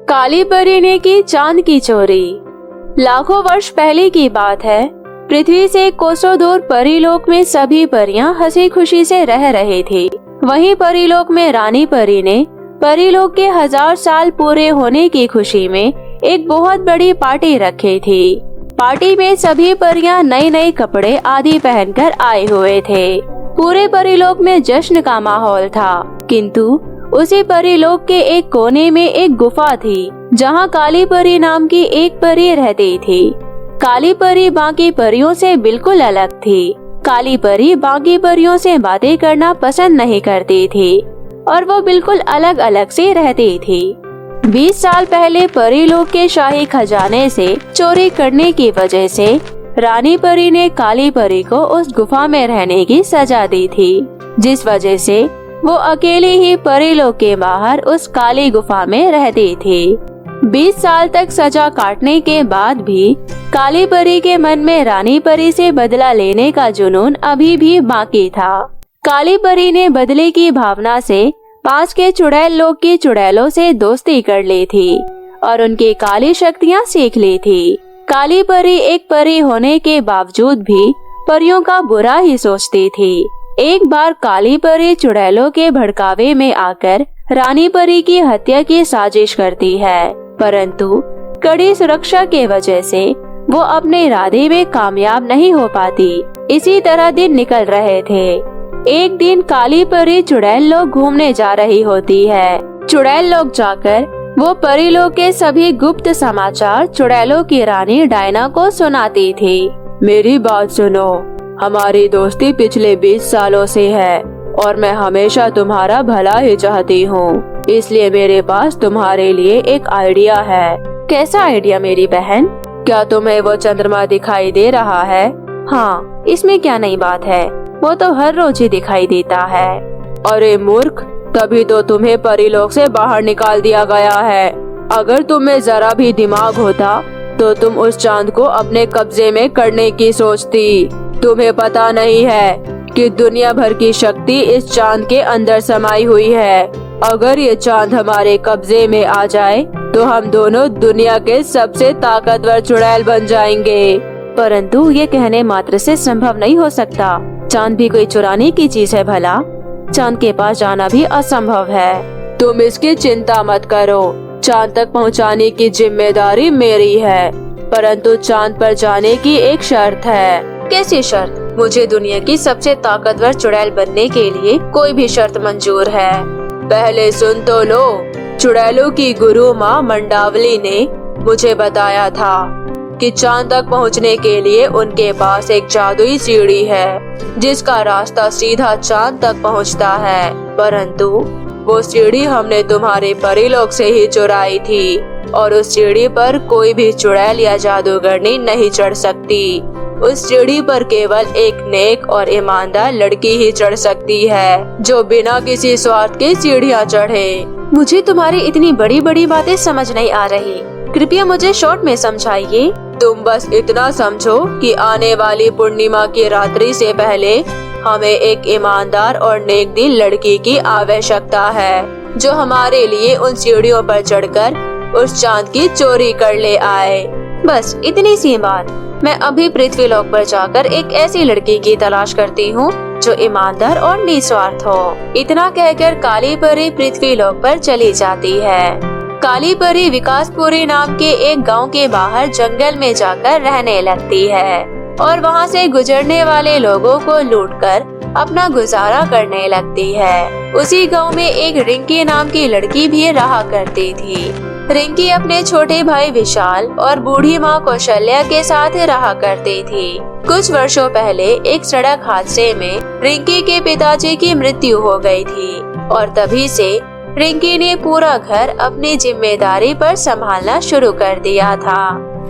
काली परी ने की चांद की चोरी। लाखों वर्ष पहले की बात है। पृथ्वी से कोसों दूर परीलोक में सभी परियां हंसी खुशी से रह रहे थे। वहीं परीलोक में रानी परी ने परीलोक के 1000 साल पूरे होने की खुशी में एक बहुत बड़ी पार्टी रखी थी। पार्टी में सभी परियां नए नए कपड़े आदि पहनकर आए हुए थे। पूरे परीलोक में जश्न का माहौल था, किंतु उसी परीलोक के एक कोने में एक गुफा थी, जहां काली परी नाम की एक परी रहती थी। काली परी बाकी परियों से बिल्कुल अलग थी। काली परी बाकी परियों से बातें करना पसंद नहीं करती थी और वो बिल्कुल अलग अलग से रहती थी। 20 साल पहले परीलोक के शाही खजाने से चोरी करने की वजह से रानी परी ने काली परी को उस गुफा में रहने की सजा दी थी, जिस वजह से वो अकेली ही परीलोक के बाहर उस काली गुफा में रहती थी। 20 साल तक सजा काटने के बाद भी काली परी के मन में रानी परी से बदला लेने का जुनून अभी भी बाकी था। काली परी ने बदले की भावना से पास के चुड़ैल लोक की चुड़ैलों से दोस्ती कर ली थी और उनकी काली शक्तियाँ सीख ली थी। काली परी एक परी होने के बावजूद भी परियों का बुरा ही सोचती थी। एक बार काली परी चुड़ैलों के भड़कावे में आकर रानी परी की हत्या की साजिश करती है, परंतु कड़ी सुरक्षा के वजह से वो अपने इरादे में कामयाब नहीं हो पाती। इसी तरह दिन निकल रहे थे। एक दिन काली परी चुड़ैल लोग घूमने जा रही होती है। चुड़ैल लोग जाकर वो परीलोक के सभी गुप्त समाचार चुड़ैलों की रानी डायना को सुनाती थी। मेरी बात सुनो, हमारी दोस्ती पिछले 20 सालों से है और मैं हमेशा तुम्हारा भला ही चाहती हूँ, इसलिए मेरे पास तुम्हारे लिए एक आइडिया है। कैसा आइडिया मेरी बहन? क्या तुम्हें वो चंद्रमा दिखाई दे रहा है? हाँ, इसमें क्या नई बात है, वो तो हर रोज ही दिखाई देता है। अरे मूर्ख, तभी तो तुम्हें परीलोक से बाहर निकाल दिया गया है। अगर तुम्हें जरा भी दिमाग होता तो तुम उस चांद को अपने कब्जे में करने की सोचती। तुम्हें पता नहीं है कि दुनिया भर की शक्ति इस चांद के अंदर समाई हुई है। अगर ये चांद हमारे कब्जे में आ जाए तो हम दोनों दुनिया के सबसे ताकतवर चुड़ैल बन जाएंगे। परंतु ये कहने मात्र से संभव नहीं हो सकता। चांद भी कोई चुराने की चीज है भला? चांद के पास जाना भी असंभव है। तुम इसकी चिंता मत करो, चांद तक पहुंचाने की जिम्मेदारी मेरी है, परंतु चांद पर जाने की एक शर्त है। कैसी शर्त? मुझे दुनिया की सबसे ताकतवर चुड़ैल बनने के लिए कोई भी शर्त मंजूर है। पहले सुन तो लो। चुड़ैलों की गुरु माँ मंडावली ने मुझे बताया था कि चांद तक पहुँचने के लिए उनके पास एक जादुई सीढ़ी है, जिसका रास्ता सीधा चांद तक पहुँचता है। परंतु वो सीढ़ी हमने तुम्हारे परीलोक से ही चुराई थी और उस सीढ़ी पर कोई भी चुड़ैल या जादूगरनी नहीं चढ़ सकती। उस सीढ़ी पर केवल एक नेक और ईमानदार लड़की ही चढ़ सकती है, जो बिना किसी स्वार्थ के सीढ़ियाँ चढ़े। मुझे तुम्हारी इतनी बड़ी बड़ी बातें समझ नहीं आ रही, कृपया मुझे शॉर्ट में समझाइए। तुम बस इतना समझो कि आने वाली पूर्णिमा की रात्रि से पहले हमें एक ईमानदार और नेक दिल लड़की की आवश्यकता है, जो हमारे लिए उन सीढ़ियों पर चढ़कर उस चांद की चोरी कर ले आए। बस इतनी सी बात। मैं अभी पृथ्वीलोक पर जाकर एक ऐसी लड़की की तलाश करती हूँ जो ईमानदार और निस्वार्थ हो। इतना कहकर काली परी पृथ्वीलोक पर चली जाती है। काली परी विकासपुरी नाम के एक गांव के बाहर जंगल में जाकर रहने लगती है और वहां से गुजरने वाले लोगों को लूटकर अपना गुजारा करने लगती है। उसी गांव में एक रिंकी नाम की लड़की भी रहा करती थी। रिंकी अपने छोटे भाई विशाल और बूढ़ी माँ कौशल्या के साथ रहा करती थी। कुछ वर्षों पहले एक सड़क हादसे में रिंकी के पिताजी की मृत्यु हो गई थी और तभी से रिंकी ने पूरा घर अपनी जिम्मेदारी पर संभालना शुरू कर दिया था।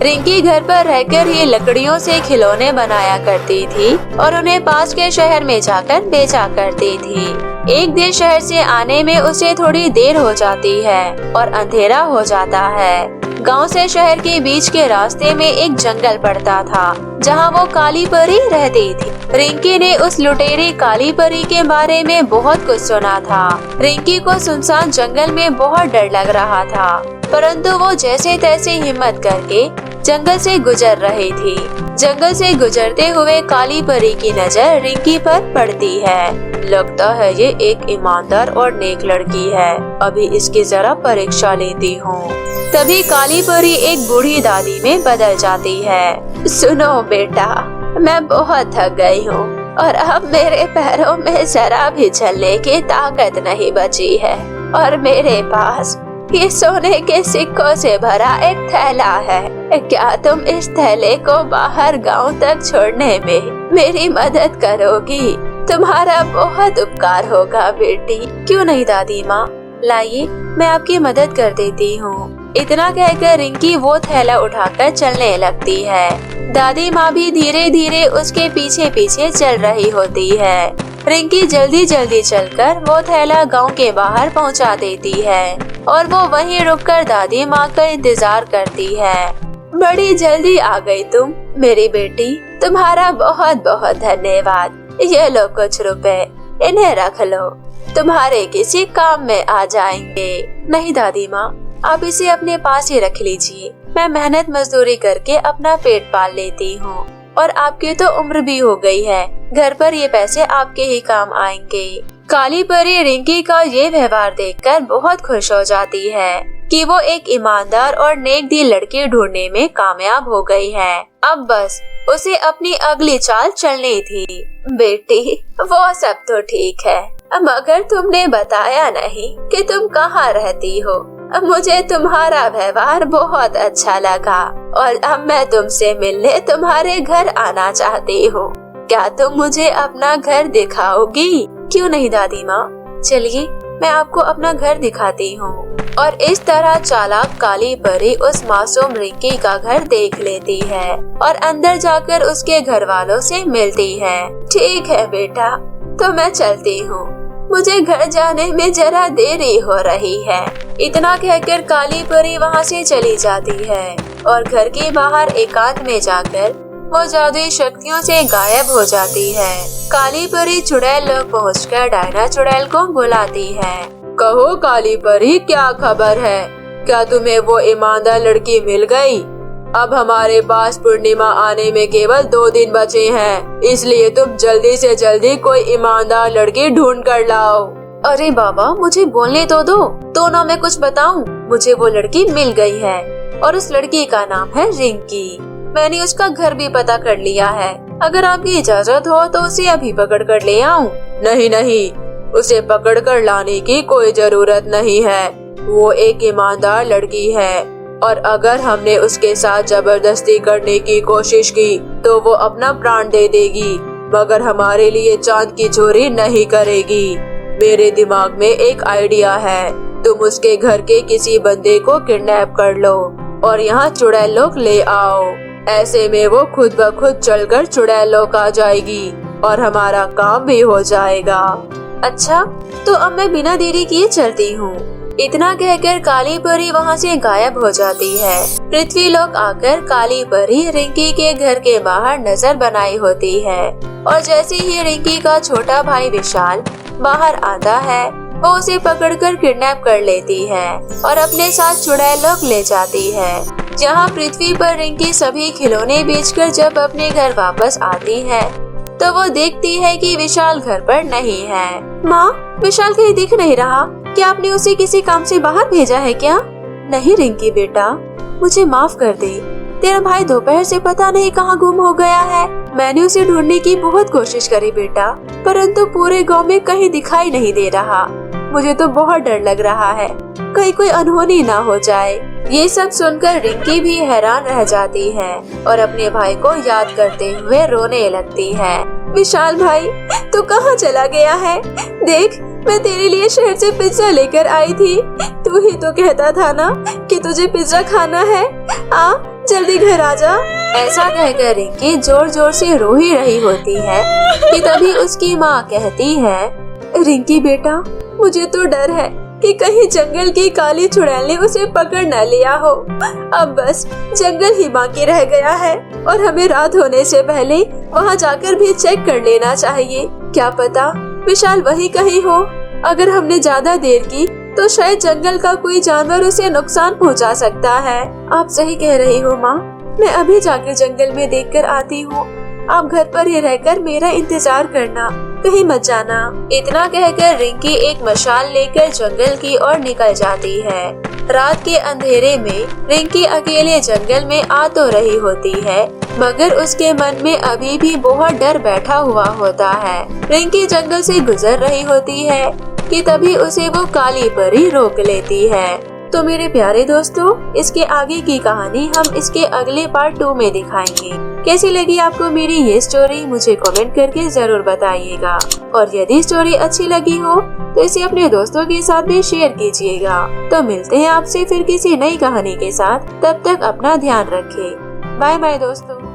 रिंकी घर पर रहकर ही लकड़ियों से खिलौने बनाया करती थी और उन्हें पास के शहर में जाकर बेचा करती थी। एक दिन शहर से आने में उसे थोड़ी देर हो जाती है और अंधेरा हो जाता है। गांव से शहर के बीच के रास्ते में एक जंगल पड़ता था जहां वो काली परी रहती थी। रिंकी ने उस लुटेरी काली परी के बारे में बहुत कुछ सुना था। रिंकी को सुनसान जंगल में बहुत डर लग रहा था, परंतु वो जैसे तैसे हिम्मत करके जंगल से गुजर रही थी। जंगल से गुजरते हुए काली परी की नजर रिंकी पर पड़ती है। लगता है ये एक ईमानदार और नेक लड़की है, अभी इसकी जरा परीक्षा लेती हूँ। तभी काली परी एक बूढ़ी दादी में बदल जाती है। सुनो बेटा, मैं बहुत थक गई हूँ और अब मेरे पैरों में जरा भी चलने की ताकत नहीं बची है और मेरे पास ये सोने के सिक्कों से भरा एक थैला है। क्या तुम इस थैले को बाहर गांव तक छोड़ने में मेरी मदद करोगी? तुम्हारा बहुत उपकार होगा बेटी। क्यों नहीं दादी माँ, लाइए मैं आपकी मदद कर देती हूँ। इतना कहकर रिंकी वो थैला उठाकर चलने लगती है। दादी माँ भी धीरे धीरे उसके पीछे पीछे चल रही होती है। रिंकी जल्दी जल्दी चलकर वो थैला गांव के बाहर पहुंचा देती है और वो वहीं रुककर दादी माँ का इंतजार करती है। बड़ी जल्दी आ गई तुम मेरी बेटी, तुम्हारा बहुत बहुत धन्यवाद। ये लो कुछ रुपए, इन्हें रख लो, तुम्हारे किसी काम में आ जाएंगे। नहीं दादी माँ, आप इसे अपने पास ही रख लीजिए। मैं मेहनत मजदूरी करके अपना पेट पाल लेती हूँ और आपकी तो उम्र भी हो गई है, घर पर ये पैसे आपके ही काम आएंगे। काली परी रिंकी का ये व्यवहार देखकर बहुत खुश हो जाती है कि वो एक ईमानदार और नेक दिल लड़की ढूंढने में कामयाब हो गई है। अब बस उसे अपनी अगली चाल चलनी थी। बेटी, वो सब तो ठीक है, मगर तुमने बताया नहीं कि तुम कहाँ रहती हो। मुझे तुम्हारा व्यवहार बहुत अच्छा लगा और अब मैं तुमसे मिलने तुम्हारे घर आना चाहती हूँ। क्या तुम मुझे अपना घर दिखाओगी? क्यों नहीं दादी माँ, चलिए मैं आपको अपना घर दिखाती हूँ। और इस तरह चालाक काली परी उस मासूम रिंकी का घर देख लेती है और अंदर जाकर उसके घर वालों से मिलती है। ठीक है बेटा, तो मैं चलती हूँ, मुझे घर जाने में जरा देरी हो रही है। इतना कहकर काली परी वहाँ से चली जाती है और घर के बाहर एकांत में जाकर वो जादुई शक्तियों से गायब हो जाती है। काली परी चुड़ैल लोग पहुँचकर डायना चुड़ैल को बुलाती है। कहो काली परी, क्या खबर है? क्या तुम्हें वो ईमानदार लड़की मिल गई? अब हमारे पास पूर्णिमा आने में केवल 2 दिन बचे हैं, इसलिए तुम जल्दी से जल्दी कोई ईमानदार लड़की ढूंढ कर लाओ। अरे बाबा, मुझे बोलने तो दो, तो ना मैं कुछ बताऊं। मुझे वो लड़की मिल गई है और उस लड़की का नाम है रिंकी। मैंने उसका घर भी पता कर लिया है। अगर आपकी इजाजत हो तो उसे अभी पकड़ कर ले आऊं। नहीं नहीं, उसे पकड़ कर लाने की कोई जरूरत नहीं है। वो एक ईमानदार लड़की है और अगर हमने उसके साथ जबरदस्ती करने की कोशिश की तो वो अपना प्राण दे देगी, मगर हमारे लिए चांद की चोरी नहीं करेगी। मेरे दिमाग में एक आइडिया है, तुम उसके घर के किसी बंदे को किडनैप कर लो और यहाँ चुड़ैल लोग ले आओ। ऐसे में वो खुद ब खुद चलकर चुड़ैल लोग आ जाएगी और हमारा काम भी हो जाएगा। अच्छा, तो अब मैं बिना देरी किए चलती हूँ। इतना कहकर काली परी वहाँ से गायब हो जाती है। पृथ्वी लोग आकर काली परी रिंकी के घर के बाहर नजर बनाई होती है और जैसे ही रिंकी का छोटा भाई विशाल बाहर आता है, वो उसे पकड़कर किडनैप कर लेती है और अपने साथ चुड़ैल लोग ले जाती है। जहाँ पृथ्वी पर रिंकी सभी खिलौने बेचकर जब अपने घर वापस आती है तो वो देखती है कि विशाल घर पर नहीं है। माँ, विशाल कहीं दिख नहीं रहा। क्या आपने उसे किसी काम से बाहर भेजा है क्या? नहीं रिंकी बेटा, मुझे माफ कर दे। तेरा भाई दोपहर से पता नहीं कहाँ गुम हो गया है। मैंने उसे ढूंढने की बहुत कोशिश करी बेटा, परंतु पूरे गांव में कहीं दिखाई नहीं दे रहा। मुझे तो बहुत डर लग रहा है, कहीं कोई अनहोनी ना हो जाए। ये सब सुनकर रिंकी भी हैरान रह जाती है और अपने भाई को याद करते हुए रोने लगती है। विशाल भाई, तू कहाँ चला गया है? देख, मैं तेरे लिए शहर से पिज्जा लेकर आई थी। तू ही तो कहता था ना कि तुझे पिज्जा खाना है। आ, जल्दी घर आ जा। ऐसा कहकर रिंकी जोर जोर से रो ही रही होती है कि तभी उसकी माँ कहती है, रिंकी बेटा, मुझे तो डर है कि कहीं जंगल की काली चुड़ैल ने उसे पकड़ न लिया हो। अब बस जंगल ही बाकी रह गया है और हमें रात होने से पहले वहाँ जाकर भी चेक कर लेना चाहिए। क्या पता विशाल वही कहीं हो। अगर हमने ज्यादा देर की तो शायद जंगल का कोई जानवर उसे नुकसान पहुँचा सकता है। आप सही कह रही हो माँ, मैं अभी जाकर जंगल में देखकर आती हूँ। आप घर पर ही रहकर मेरा इंतजार करना, कहीं मत जाना। इतना कहकर रिंकी एक मशाल लेकर जंगल की ओर निकल जाती है। रात के अंधेरे में रिंकी अकेले जंगल में आ तो रही होती है, मगर उसके मन में अभी भी बहुत डर बैठा हुआ होता है। रिंकी जंगल से गुजर रही होती है कि तभी उसे वो काली परी रोक लेती है। तो मेरे प्यारे दोस्तों, इसके आगे की कहानी हम इसके अगले पार्ट 2 में दिखाएंगे। कैसी लगी आपको मेरी ये स्टोरी, मुझे कमेंट करके जरूर बताइएगा। और यदि स्टोरी अच्छी लगी हो तो इसे अपने दोस्तों के साथ भी शेयर कीजिएगा। तो मिलते हैं आपसे फिर किसी नई कहानी के साथ। तब तक अपना ध्यान रखें। बाय बाय दोस्तों।